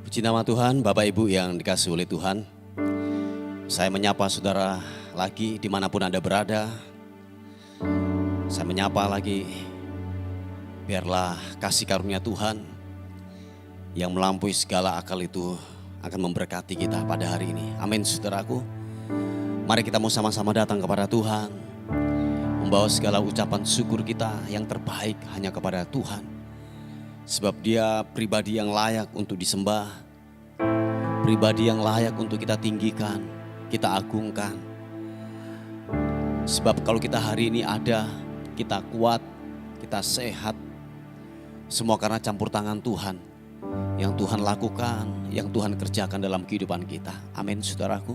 Puji nama Tuhan, Bapak Ibu yang dikasihi oleh Tuhan. Saya menyapa saudara lagi dimanapun Anda berada. Saya menyapa lagi, biarlah kasih karunia Tuhan yang melampaui segala akal itu akan memberkati kita pada hari ini. Amin saudaraku. Mari kita mau sama-sama datang kepada Tuhan, membawa segala ucapan syukur kita yang terbaik hanya kepada Tuhan. Sebab Dia pribadi yang layak untuk disembah, pribadi yang layak untuk kita tinggikan, kita agungkan. Sebab kalau kita hari ini ada, kita kuat, kita sehat, semua karena campur tangan Tuhan. Yang Tuhan lakukan, yang Tuhan kerjakan dalam kehidupan kita. Amin saudaraku.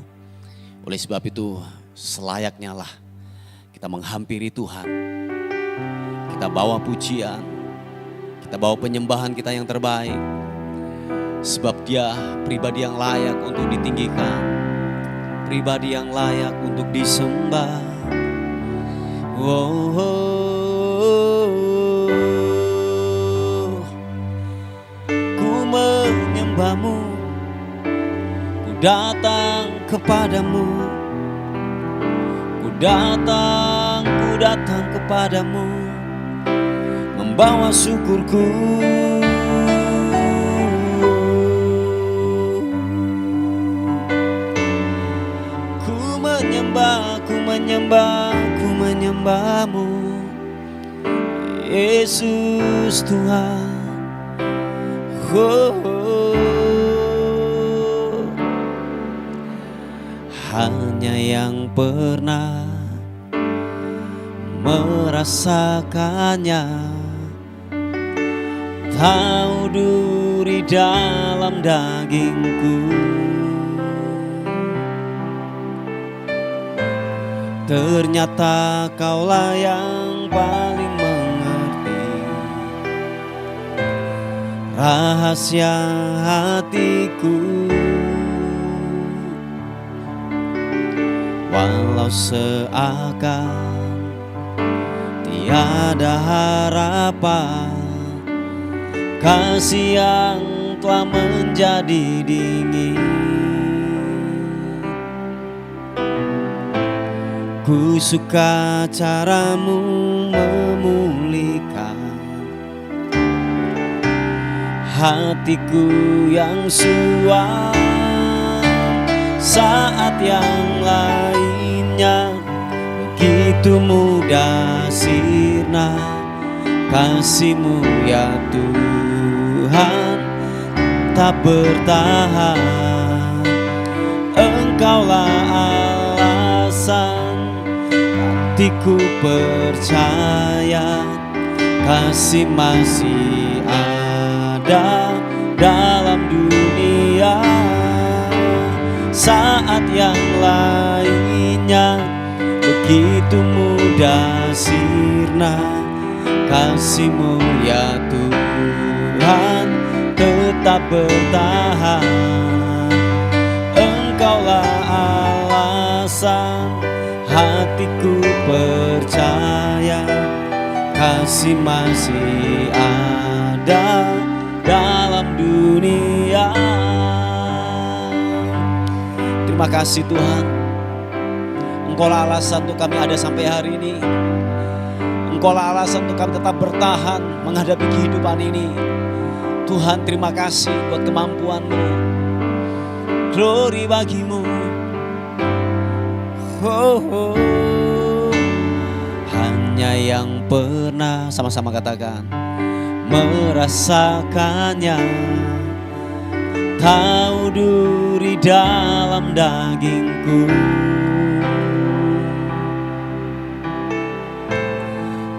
Oleh sebab itu selayaknya lah kita menghampiri Tuhan. Kita bawa pujian, kita bawa penyembahan kita yang terbaik. Sebab Dia pribadi yang layak untuk ditinggikan, pribadi yang layak untuk disembah. Ku menyembahmu, ku datang kepadamu, ku datang kepadamu, membawa syukurku. Ku menyembahmu, Yesus Tuhan. Hanya yang pernah merasakannya tahu duri dalam dagingku. Ternyata Kaulah yang paling mengerti rahasia hatiku. Walau seakan tiada harapan, kasih yang telah menjadi dingin. Ku suka caramu memulihkan hatiku yang suam. Saat yang lainnya begitu mudah sirna, kasih-Mu ya Tuhan tak bertahan. Engkaulah alasan hatiku percaya, kasih masih ada dalam dunia. Saat yang lainnya begitu mudah sirna, kasih-Mu ya Tuhan tetap bertahan. Engkaulah alasan hatiku percaya, kasih masih ada dalam dunia. Terima kasih Tuhan, Engkaulah alasan untuk kami ada sampai hari ini. Engkaulah alasan untuk kami tetap bertahan menghadapi kehidupan ini. Tuhan, terima kasih buat kemampuan-Mu. Glory bagi-Mu. Hanya yang pernah, sama-sama katakan, merasakannya, tahu duri dalam dagingku.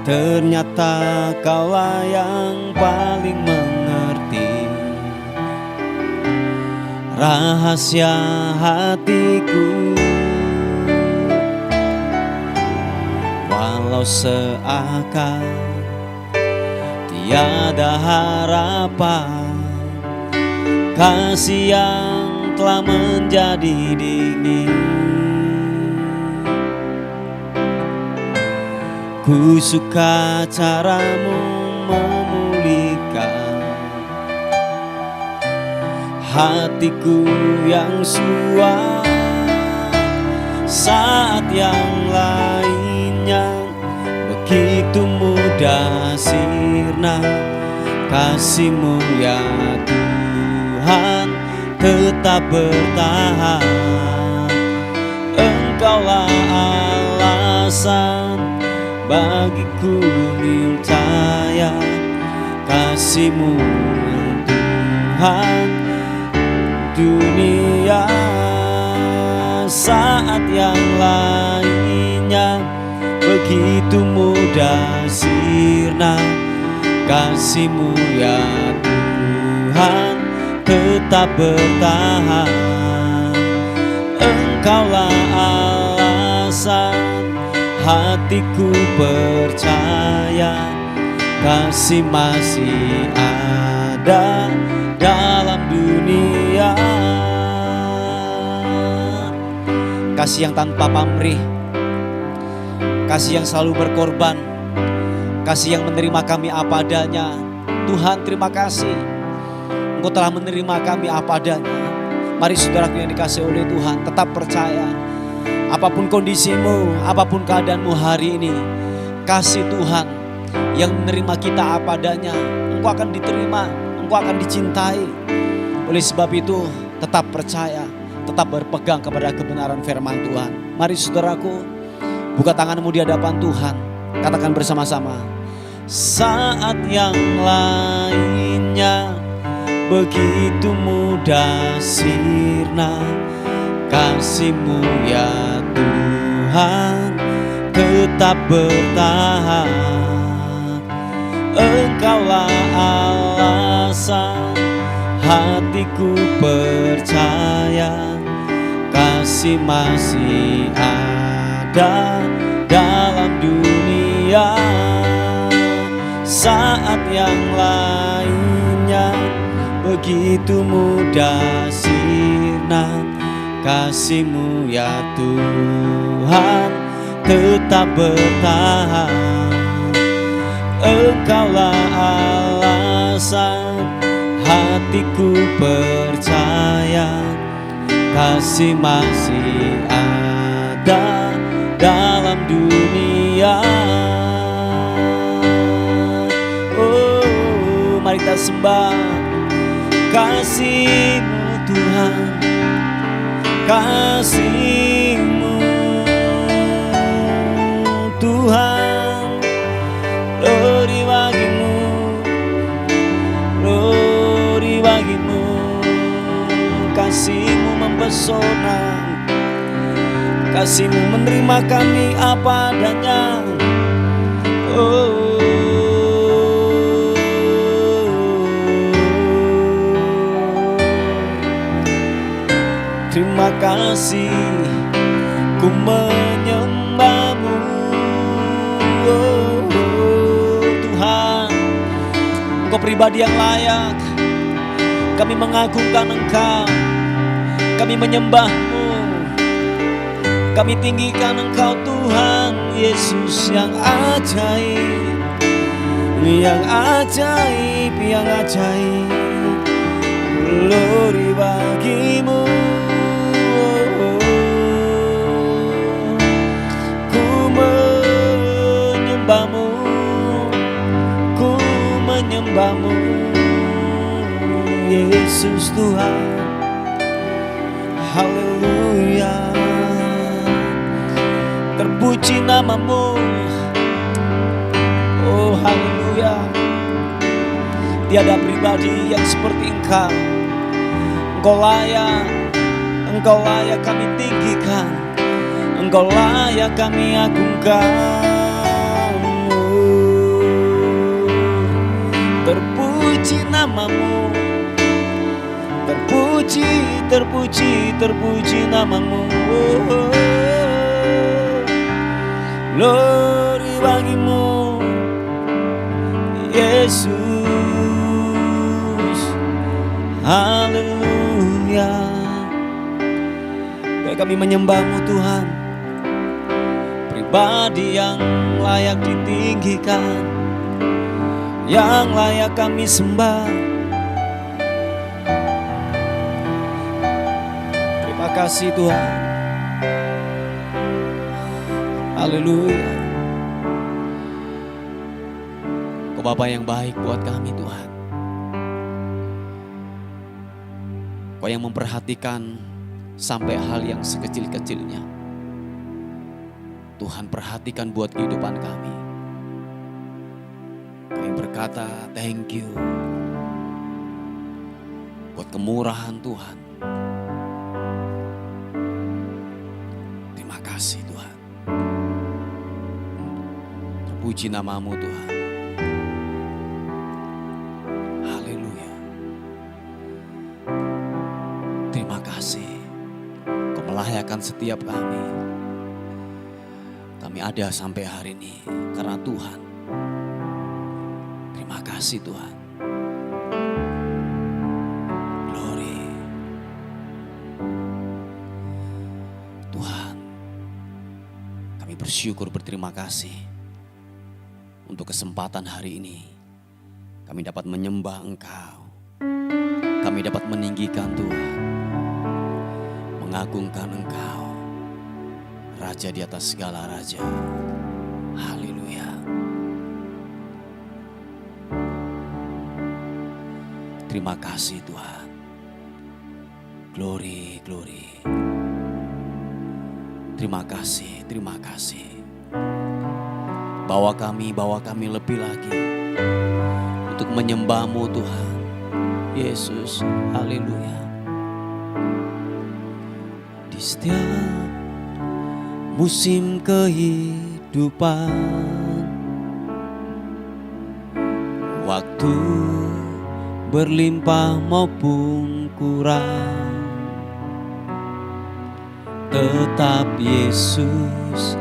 Ternyata Kaulah yang paling mengerti rahasia hatiku. Walau seakan tiada harapan, kasih yang telah menjadi dingin. Ku suka caramu memulihkan hatiku yang suam. Saat yang lainnya begitu mudah sirna, kasih-Mu ya Tuhan tetap bertahan. Engkaulah alasan bagiku percaya, kasih-Mu Tuhan dunia. Saat yang lainnya begitu mudah sirna, kasih-Mu ya Tuhan tetap bertahan. Engkaulah alasan hatiku percaya, kasih masih ada dalam dunia. Kasih yang tanpa pamrih, kasih yang selalu berkorban, kasih yang menerima kami apa adanya. Tuhan, terima kasih Engkau telah menerima kami apa adanya. Mari saudaraku yang dikasihi oleh Tuhan, tetap percaya. Apapun kondisimu, apapun keadaanmu hari ini, kasih Tuhan yang menerima kita apa adanya. Engkau akan diterima, engkau akan dicintai. Oleh sebab itu, tetap percaya, tetap berpegang kepada kebenaran firman Tuhan. Mari saudaraku, buka tanganmu di hadapan Tuhan. Katakan bersama-sama. Saat yang lainnya begitu mudah sirna, kasih-Mu ya Tuhan tetap bertahan. Engkaulah alasan hatiku percaya, kasih masih ada dalam dunia. Saat yang lainnya begitu mudah sirna, kasih-Mu ya Tuhan tetap bertahan. Engkaulah alasan hatiku percaya, kasih masih ada dalam dunia. Oh, mari kita sembah kasih-Mu Tuhan, kasih-Mu Tuhan, glory bagi-Mu, glory bagi-Mu. Kasih-Mu mempesona, kasih-Mu menerima kami apa adanya. Oh, terima kasih, ku menyembah-Mu. Oh, Tuhan, Engkau pribadi yang layak. Kami mengagungkan Engkau, kami menyembah-Mu, kami tinggikan Engkau Tuhan Yesus yang ajaib, yang ajaib, yang ajaib. Glory bagi-Mu. Ku menyembah-Mu, ku menyembah-Mu Yesus Tuhan. Haleluya, terpuji nama-Mu. Oh haleluya, tiada pribadi yang seperti Engkau. Engkau layak, Engkau layak kami tinggikan, Engkau layak kami agungkan. Terpuji nama-Mu, terpuji, terpuji, terpuji nama-Mu. Glory bagi-Mu Yesus. Haleluya. Biar kami menyembah-Mu Tuhan, pribadi yang layak ditinggikan, yang layak kami sembah. kasih Tuhan. Haleluya. Kau Bapa yang baik buat kami Tuhan. Kau yang memperhatikan sampai hal yang sekecil-kecilnya. Tuhan perhatikan buat kehidupan kami. Kami berkata thank you buat kemurahan Tuhan. Terima kasih Tuhan. Terpuji namamu Tuhan. Haleluya. Terima kasih. Kau melayakan setiap kami. Kami ada sampai hari ini karena Tuhan. Terima kasih Tuhan. Glory. Tuhan, kami bersyukur berterima kasih untuk kesempatan hari ini. Kami dapat menyembah Engkau. Kami dapat meninggikan Tuhan. Mengagungkan Engkau. Raja di atas segala raja. Haleluya. Terima kasih Tuhan. Glory, glory. Terima kasih, terima kasih. Bawa kami lebih lagi untuk menyembah-Mu Tuhan. Yesus, haleluya. Di setiap musim kehidupan, waktu berlimpah maupun kurang, tetap Yesus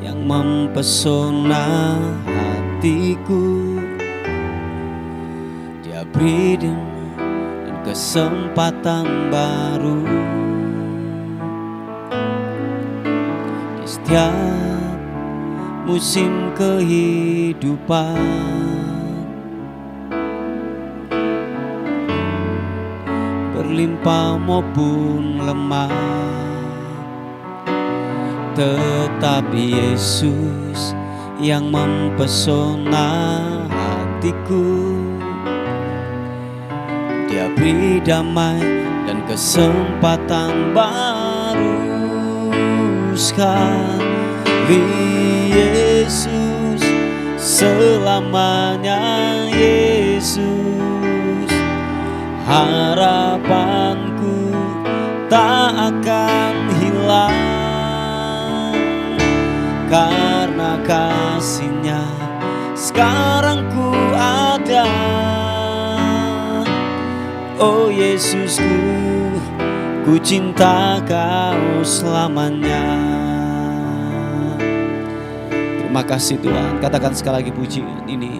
yang mempesona hatiku. Dia beri dan kesempatan baru. Setiap musim kehidupan, berlimpah maupun lemah, tetap Yesus yang mempesona hatiku. Dia beri damai dan kesempatan baru. Sekali Yesus, selamanya Yesus, harapanku tak akan hilang, karena kasih-Nya sekarang ku ada. Oh Yesusku, ku cinta Kau selamanya. Terima kasih Tuhan. Katakan sekali lagi pujian ini.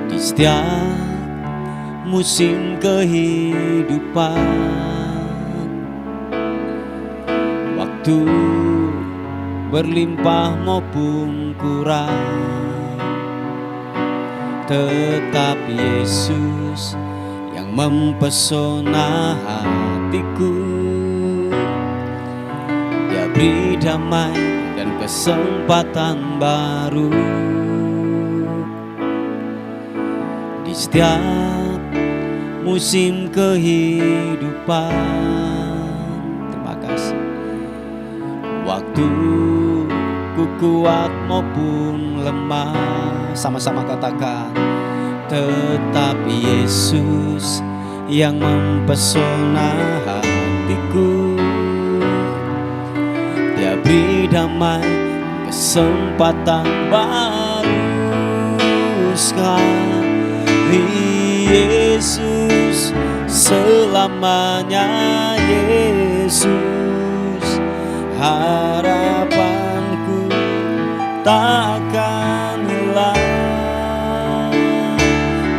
Di setiap musim kehidupan, waktu berlimpah maupun kurang, tetap Yesus yang mempesona hatiku. Dia beri damai dan kesempatan baru. Di setiap musim kehidupan, terima kasih. Waktu ku kuat maupun lemah, sama-sama katakan, tetap Yesus yang mempesona hatiku. Dia beri damai, kesempatan baru. Sekali Yesus, selamanya Yesus, harapanku tak akan hilang,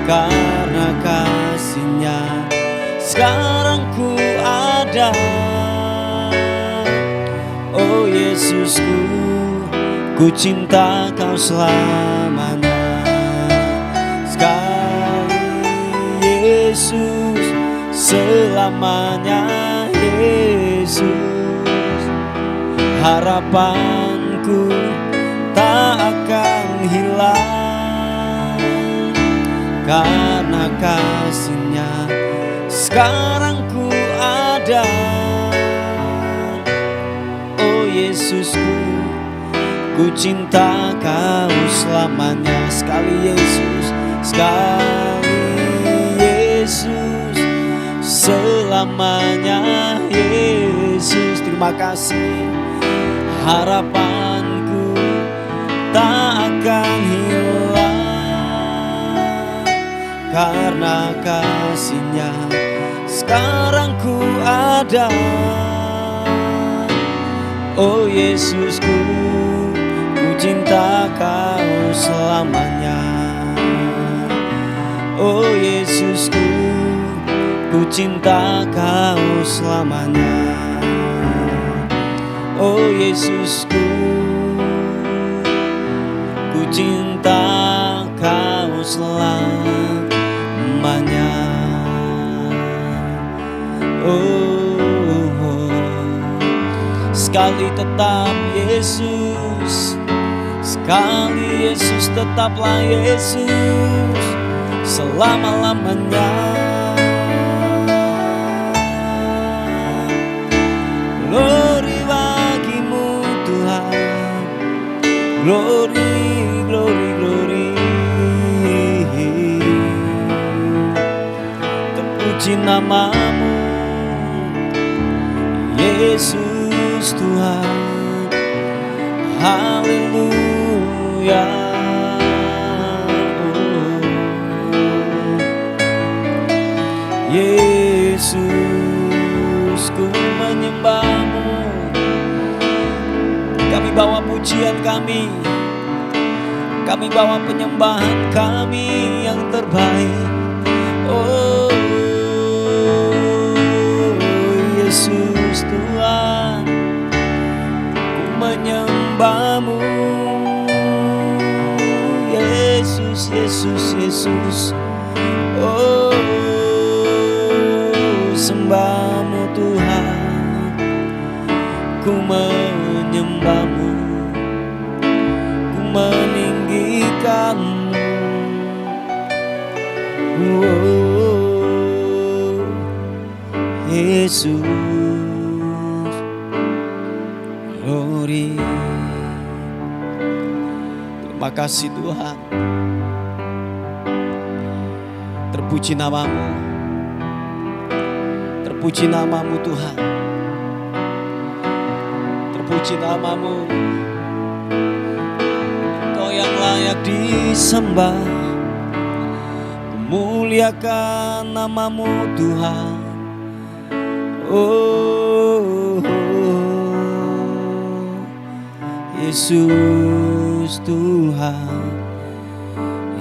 karena kasih-Nya sekarang ku ada. Oh Yesusku, ku cinta Kau selamanya. Sekali Yesus, selamanya Yesus, Yesus, harapanku tak akan hilang, karena kasih-Nya sekarang ku ada. Oh Yesusku, ku cinta Kau selamanya. Sekali Yesus, sekali Yesus, selamanya Yesus. Terima kasih, harapanku tak akan hilang, karena kasih-Nya sekarang ku ada. Oh Yesusku, ku cinta Kau selamanya. Oh Yesusku, ku cinta Kau selamanya. Oh Yesusku, ku cinta Kau selamanya. Oh, sekali tetap Yesus, sekali Yesus, tetaplah Yesus selama-lamanya. Glory bagimu Tuhan, glory, glory, glory. Terpuji namamu Yesus Tuhan, haleluya. Yesus, ku menyembah-Mu. Kami bawa pujian kami bawa penyembahan kami yang terbaik. Oh Yesus Tuhan, ku menyembah-Mu. Yesus, Yesus, Yesus. Oh, sembah-Mu Tuhan, ku menyembah-Mu, ku meninggikan-Mu. Oh, Yesus, glory. Terima kasih Tuhan, terpuji nama-Mu, terpuji nama-Mu Tuhan, terpuji nama-Mu. Engkau yang layak disembah, muliakan nama-Mu Tuhan. Oh, Yesus Tuhan,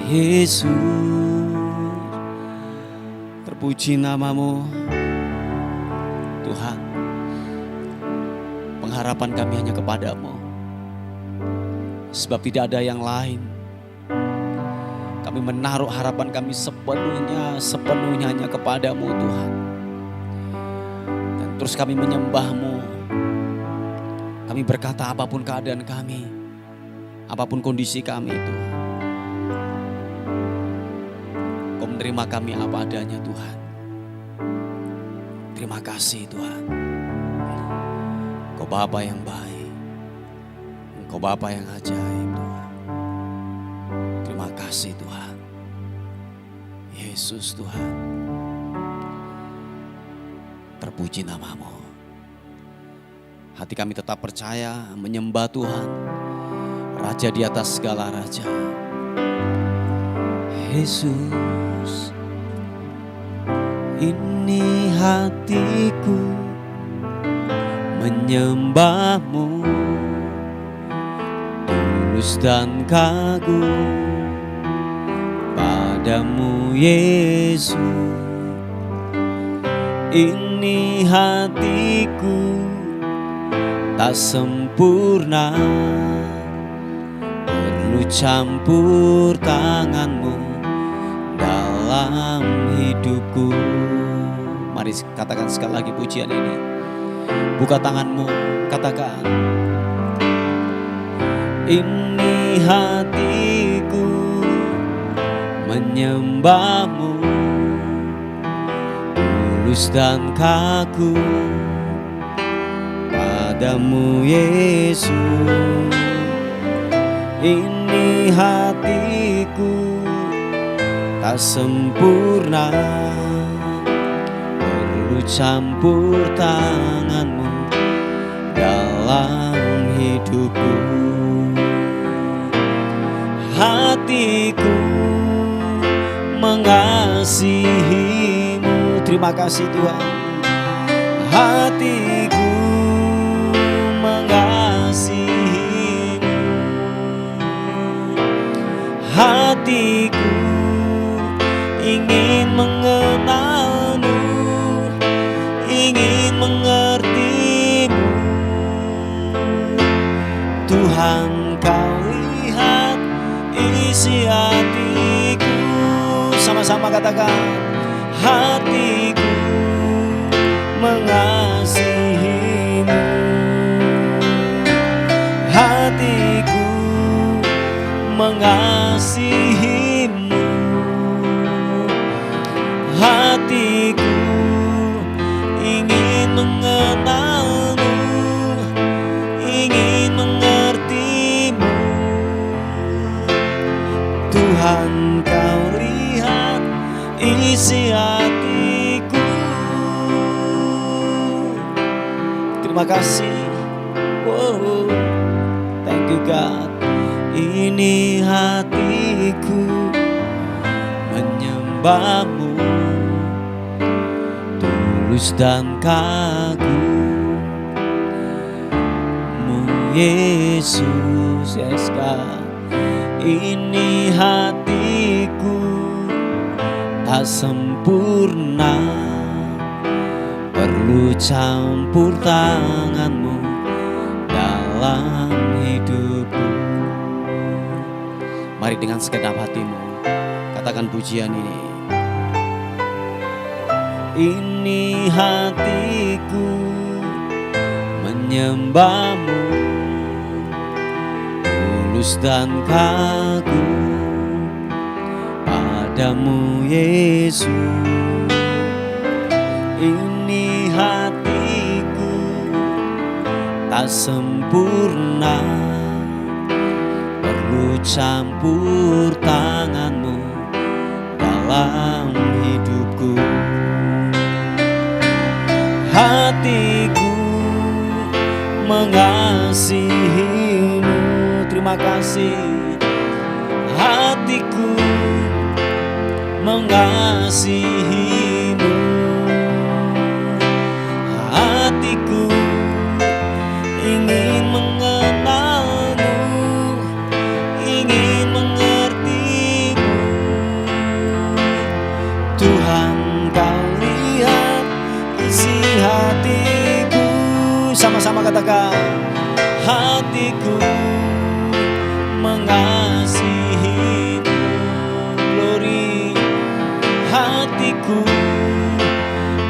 Yesus, terpuji nama-Mu Tuhan. Pengharapan kami hanya kepada-Mu, sebab tidak ada yang lain. Kami menaruh harapan kami sepenuhnya hanya kepada-Mu Tuhan. Dan terus kami menyembah-Mu. Kami berkata apapun keadaan kami, apapun kondisi kami Tuhan, Kau menerima kami apa adanya Tuhan. Terima kasih Tuhan. Kau Bapa yang baik, Engkau Bapa yang ajaib Tuhan. Terima kasih Tuhan. Yesus Tuhan, terpuji nama-Mu. Hati kami tetap percaya menyembah Tuhan, Raja di atas segala raja. Yesus, ini hatiku menyembah-Mu, tulus dan kagum padamu Yesus. Ini hatiku tak sempurna, perlu campur tangan-Mu dalam hidupku. Mari katakan sekali lagi pujian ini. Buka tanganmu, katakan. Ini hatiku menyembahmu, tulus dan kaku padamu Yesus. Ini hatiku tak sempurna, perlu campur tanganmu dalam hidupku. Hatiku mengasihimu. Terima kasih Tuhan. Hatiku mengasihimu. Hatiku ingin mengenalmu, ingin mengertimu. Tuhan, kau lihat isi hatiku. Sama-sama katakan. Hatiku mengasihimu. Hatiku mengasihimu. Hatiku ingin mengenalmu, ingin mengertimu. Tuhan, kau lihat isi hatiku. Terima kasih. Wow. Thank you God. Ini hatiku menyembahmu, tulus dan kagum-Mu Yesus. Yes God. Ini hatiku tak sempurna, perlu campur tanganmu dalam hidupku. Mari dengan segenap hatimu katakan pujian ini. Ini hatiku menyembahmu, tulus dan kagum padamu Yesus. Ini hatiku tak sempurna, perlu campur tanganmu dalam hidupku. Hatiku mengasihimu. Terima kasih. Hatiku mengasihimu. Hatiku ingin mengenalmu, ingin mengertimu. Tuhan, kau lihat isi hatiku. Sama-sama katakan. Hatiku mengasihimu. Glory. Hatiku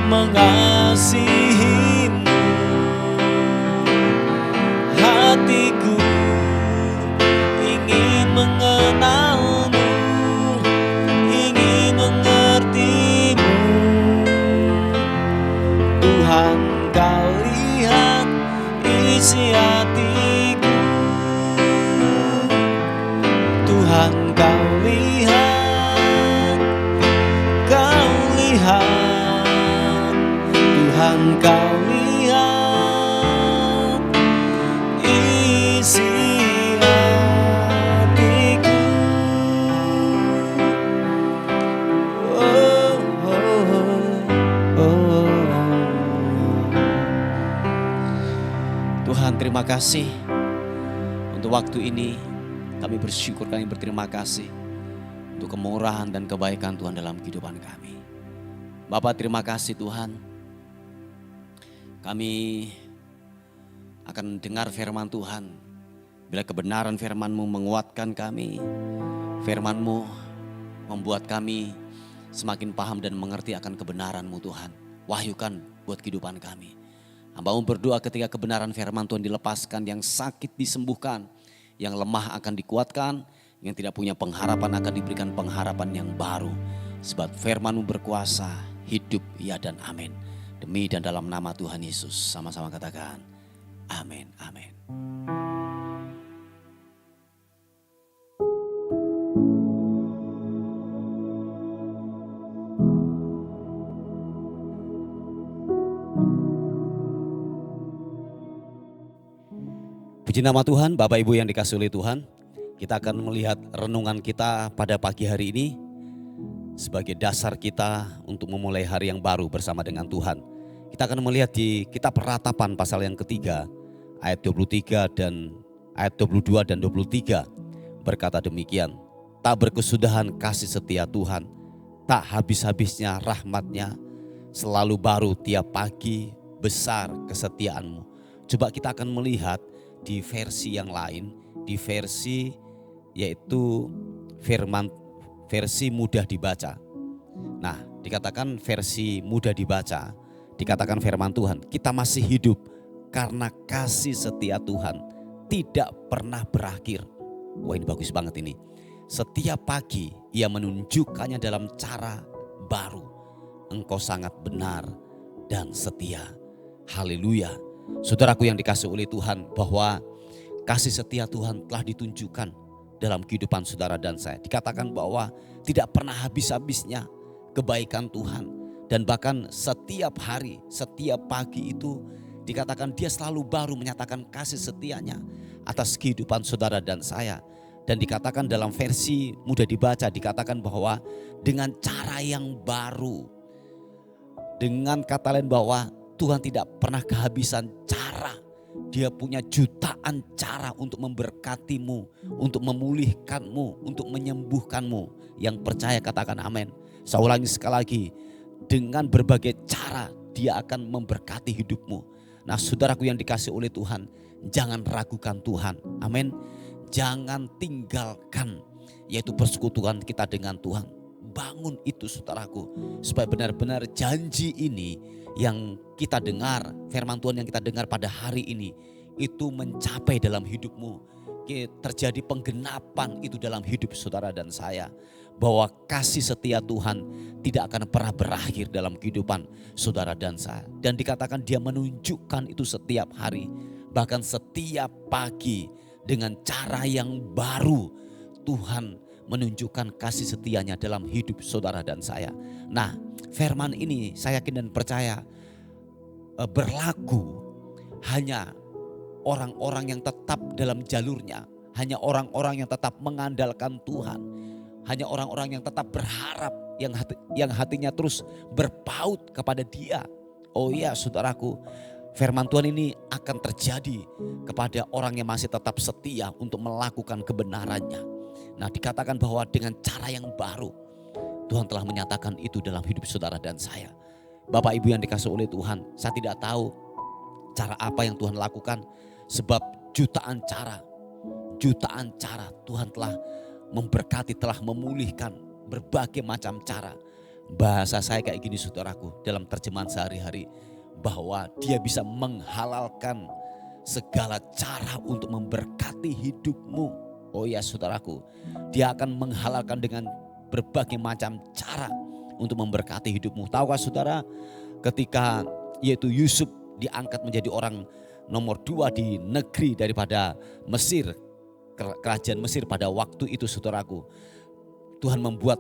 mengasihimu. Hatiku ingin mengenalmu, ingin mengertimu. Tuhan, kau lihat isi hatiku. Tuhan, kau lihat, kau lihat. Tuhan, kau lihat isi hatiku. Oh, oh, oh, oh. Tuhan, terima kasih untuk waktu ini. Kami bersyukur, kami berterima kasih untuk kemurahan dan kebaikan Tuhan dalam kehidupan kami. Bapa, terima kasih Tuhan. Kami akan dengar firman Tuhan. Bila kebenaran firman-Mu menguatkan kami, firman-Mu membuat kami semakin paham dan mengerti akan kebenaran-Mu Tuhan. Wahyukan buat kehidupan kami. Hamba-Mu berdoa ketika kebenaran firman Tuhan dilepaskan, yang sakit disembuhkan, yang lemah akan dikuatkan, yang tidak punya pengharapan akan diberikan pengharapan yang baru. Sebab firman-Mu berkuasa, hidup ya dan amin. Demi dan dalam nama Tuhan Yesus, sama-sama katakan amin, amin. Puji nama Tuhan, Bapak Ibu yang dikasihi oleh Tuhan. Kita akan melihat renungan kita pada pagi hari ini sebagai dasar kita untuk memulai hari yang baru bersama dengan Tuhan. Kita akan melihat di kitab Ratapan pasal yang ketiga, ayat 23 dan ayat 22 dan 23 berkata demikian. Tak berkesudahan kasih setia Tuhan, tak habis-habisnya rahmat-Nya, selalu baru tiap pagi, besar kesetiaan-Mu. Coba kita akan melihat di versi yang lain, di versi yaitu versi mudah dibaca. Nah, dikatakan versi mudah dibaca, dikatakan firman Tuhan, kita masih hidup karena kasih setia Tuhan tidak pernah berakhir. Wah, ini bagus banget ini. Setiap pagi Ia menunjukkannya dalam cara baru. Engkau sangat benar dan setia. Haleluya. Saudaraku yang dikasihi oleh Tuhan, bahwa kasih setia Tuhan telah ditunjukkan dalam kehidupan saudara dan saya. Dikatakan bahwa tidak pernah habis-habisnya kebaikan Tuhan. Dan bahkan setiap hari, setiap pagi itu dikatakan Dia selalu baru menyatakan kasih setianya atas kehidupan saudara dan saya. Dan dikatakan dalam versi mudah dibaca, dikatakan bahwa dengan cara yang baru. Dengan kata lain bahwa Tuhan tidak pernah kehabisan cara. Dia punya jutaan cara untuk memberkatimu, untuk memulihkanmu, untuk menyembuhkanmu. Yang percaya katakan amin. Saya ulangi sekali lagi, dengan berbagai cara Dia akan memberkati hidupmu. Nah, saudaraku yang dikasihi oleh Tuhan, jangan ragukan Tuhan. Amin. Jangan tinggalkan yaitu persekutuan kita dengan Tuhan. Bangun itu saudaraku, supaya benar-benar janji ini yang kita dengar, firman Tuhan yang kita dengar pada hari ini, itu mencapai dalam hidupmu. Terjadi penggenapan itu dalam hidup saudara dan saya. Bahwa kasih setia Tuhan tidak akan pernah berakhir dalam kehidupan saudara dan saya. Dan dikatakan Dia menunjukkan itu setiap hari, bahkan setiap pagi dengan cara yang baru. Tuhan menunjukkan kasih setianya dalam hidup saudara dan saya. Nah, firman ini saya yakin dan percaya berlaku hanya orang-orang yang tetap dalam jalurnya, hanya orang-orang yang tetap mengandalkan Tuhan, hanya orang-orang yang tetap berharap, yang hatinya terus berpaut kepada Dia. Oh iya saudaraku, firman Tuhan ini akan terjadi kepada orang yang masih tetap setia untuk melakukan kebenarannya. Nah, dikatakan bahwa dengan cara yang baru Tuhan telah menyatakan itu dalam hidup saudara dan saya. Bapak Ibu yang dikasihi oleh Tuhan, saya tidak tahu cara apa yang Tuhan lakukan, sebab jutaan cara Tuhan telah memberkati, telah memulihkan berbagai macam cara. Bahasa saya kayak gini saudaraku, dalam terjemahan sehari-hari, bahwa Dia bisa menghalalkan segala cara untuk memberkati hidupmu. Oh ya saudaraku, Dia akan menghalalkan dengan berbagai macam cara untuk memberkati hidupmu. Tahukah saudara, ketika yaitu Yusuf diangkat menjadi orang nomor 2 di negeri daripada Mesir, kerajaan Mesir pada waktu itu saudaraku, Tuhan membuat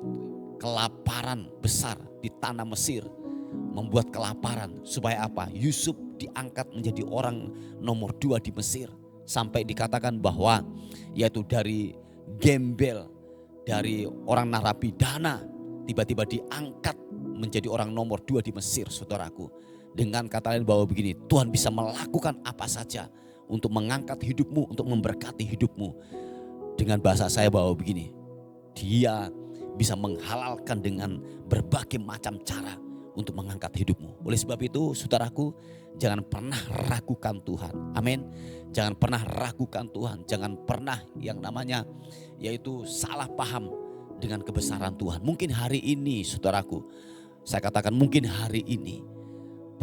kelaparan besar di tanah Mesir. Membuat kelaparan supaya apa? Yusuf diangkat menjadi orang nomor 2 di Mesir. Sampai dikatakan bahwa yaitu dari gembel, dari orang narapidana, tiba-tiba diangkat menjadi orang nomor 2 di Mesir saudaraku. Dengan kata lain bahwa begini, Tuhan bisa melakukan apa saja untuk mengangkat hidupmu, untuk memberkati hidupmu. Dengan bahasa saya bahwa begini, Dia bisa menghalalkan dengan berbagai macam cara untuk mengangkat hidupmu. Oleh sebab itu saudaraku, jangan pernah ragukan Tuhan. Amin. Jangan pernah ragukan Tuhan. Jangan pernah yang namanya yaitu salah paham dengan kebesaran Tuhan. Mungkin hari ini saudaraku, saya katakan mungkin hari ini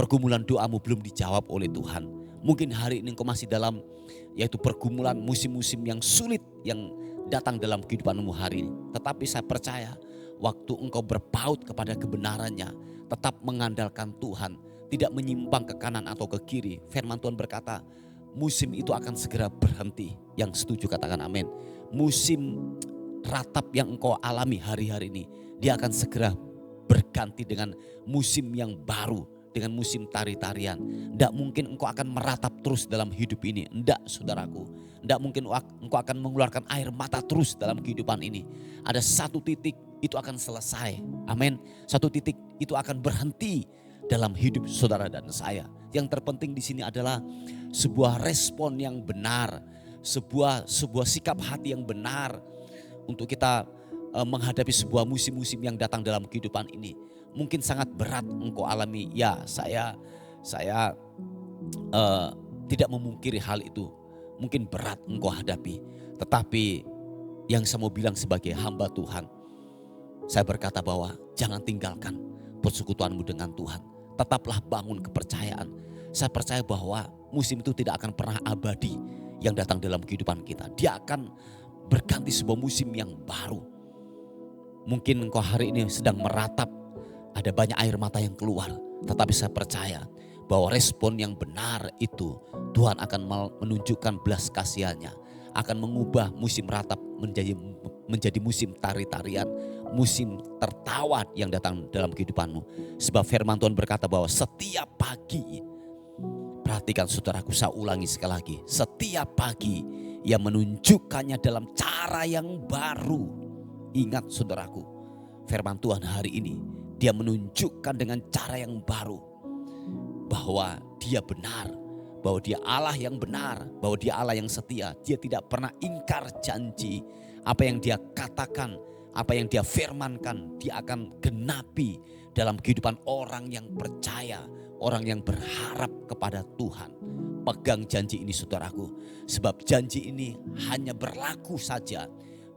pergumulan doamu belum dijawab oleh Tuhan. Mungkin hari ini engkau masih dalam yaitu pergumulan musim-musim yang sulit yang datang dalam kehidupanmu hari ini. Tetapi saya percaya waktu engkau berpaut kepada kebenarannya, tetap mengandalkan Tuhan, tidak menyimpang ke kanan atau ke kiri. Firman Tuhan berkata, musim itu akan segera berhenti. Yang setuju katakan amin. Musim ratap yang engkau alami hari-hari ini, dia akan segera berganti dengan musim yang baru, dengan musim tari-tarian. Tidak mungkin engkau akan meratap terus dalam hidup ini. Tidak, saudaraku. Tidak mungkin engkau akan mengeluarkan air mata terus dalam kehidupan ini. Ada satu titik itu akan selesai. Amin. Satu titik itu akan berhenti dalam hidup saudara dan saya. Yang terpenting di sini adalah sebuah respon yang benar, sebuah sikap hati yang benar untuk kita menghadapi sebuah musim-musim yang datang dalam kehidupan ini. Mungkin sangat berat engkau alami. Ya, saya tidak memungkiri hal itu. Mungkin berat engkau hadapi. Tetapi yang saya mau bilang sebagai hamba Tuhan, saya berkata bahwa jangan tinggalkan persekutuanmu dengan Tuhan. Tetaplah bangun kepercayaan. Saya percaya bahwa musim itu tidak akan pernah abadi yang datang dalam kehidupan kita. Dia akan berganti sebuah musim yang baru. Mungkin engkau hari ini sedang meratap, ada banyak air mata yang keluar. Tetapi saya percaya bahwa respon yang benar itu Tuhan akan menunjukkan belas kasihannya. Akan mengubah musim ratap menjadi musim tari-tarian, musim tertawa yang datang dalam kehidupanmu. Sebab firman Tuhan berkata bahwa setiap pagi, perhatikan saudaraku, saya ulangi sekali lagi. Setiap pagi ia menunjukkannya dalam cara yang baru. Ingat saudaraku, firman Tuhan hari ini, dia menunjukkan dengan cara yang baru. Bahwa dia benar, bahwa dia Allah yang benar, bahwa dia Allah yang setia. Dia tidak pernah ingkar janji. Apa yang dia katakan, apa yang dia firmankan, dia akan genapi dalam kehidupan orang yang percaya, orang yang berharap kepada Tuhan. Pegang janji ini saudaraku, sebab janji ini hanya berlaku saja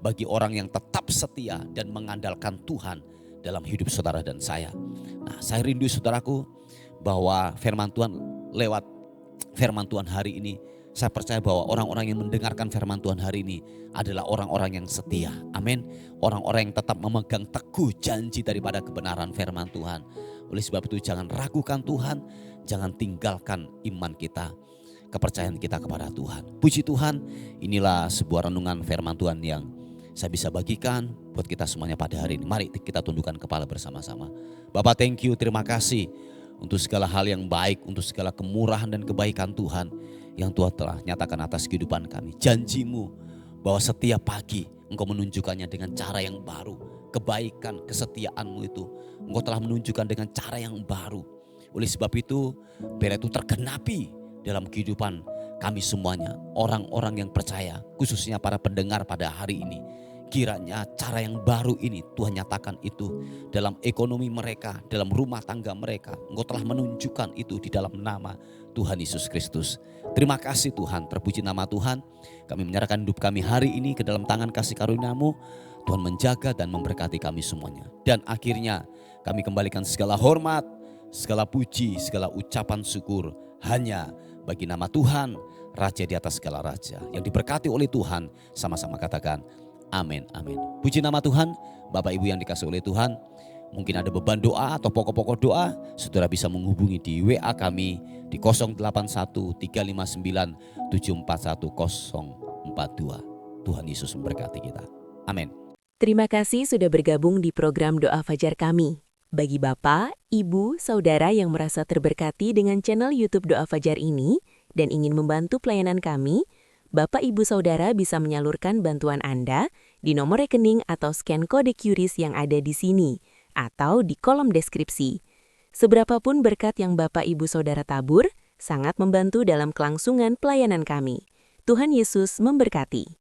bagi orang yang tetap setia dan mengandalkan Tuhan dalam hidup saudara dan saya. Nah, saya rindu saudaraku bahwa firman Tuhan lewat firman Tuhan hari ini, saya percaya bahwa orang-orang yang mendengarkan firman Tuhan hari ini adalah orang-orang yang setia. Amin. Orang-orang yang tetap memegang teguh janji daripada kebenaran firman Tuhan. Oleh sebab itu jangan ragukan Tuhan, jangan tinggalkan iman kita, kepercayaan kita kepada Tuhan. Puji Tuhan, inilah sebuah renungan firman Tuhan yang saya bisa bagikan buat kita semuanya pada hari ini. Mari kita tundukkan kepala bersama-sama. Bapak, thank you, terima kasih untuk segala hal yang baik, untuk segala kemurahan dan kebaikan Tuhan yang Tuhan telah nyatakan atas kehidupan kami. Janjimu bahwa setiap pagi Engkau menunjukkannya dengan cara yang baru. Kebaikan, kesetiaanmu itu Engkau telah menunjukkan dengan cara yang baru. Oleh sebab itu, biar itu tergenapi dalam kehidupan kami semuanya. Orang-orang yang percaya, khususnya para pendengar pada hari ini. Kiranya cara yang baru ini Tuhan nyatakan itu dalam ekonomi mereka, dalam rumah tangga mereka. Engkau telah menunjukkan itu di dalam nama Tuhan Yesus Kristus. Terima kasih Tuhan, terpuji nama Tuhan. Kami menyerahkan hidup kami hari ini ke dalam tangan kasih karunia-Mu. Tuhan menjaga dan memberkati kami semuanya. Dan akhirnya kami kembalikan segala hormat, segala puji, segala ucapan syukur hanya bagi nama Tuhan, Raja di atas segala raja. Yang diberkati oleh Tuhan, sama-sama katakan amin, amin. Puji nama Tuhan. Bapak Ibu yang dikasihi oleh Tuhan, mungkin ada beban doa atau pokok-pokok doa, saudara bisa menghubungi di WA kami di 081 359 741 042. Tuhan Yesus memberkati kita. Amin. Terima kasih sudah bergabung di program Doa Fajar kami. Bagi Bapak, Ibu, Saudara yang merasa terberkati dengan channel YouTube Doa Fajar ini dan ingin membantu pelayanan kami, Bapak Ibu Saudara bisa menyalurkan bantuan Anda di nomor rekening atau scan kode QRIS yang ada di sini atau di kolom deskripsi. Seberapapun berkat yang Bapak Ibu Saudara tabur, sangat membantu dalam kelangsungan pelayanan kami. Tuhan Yesus memberkati.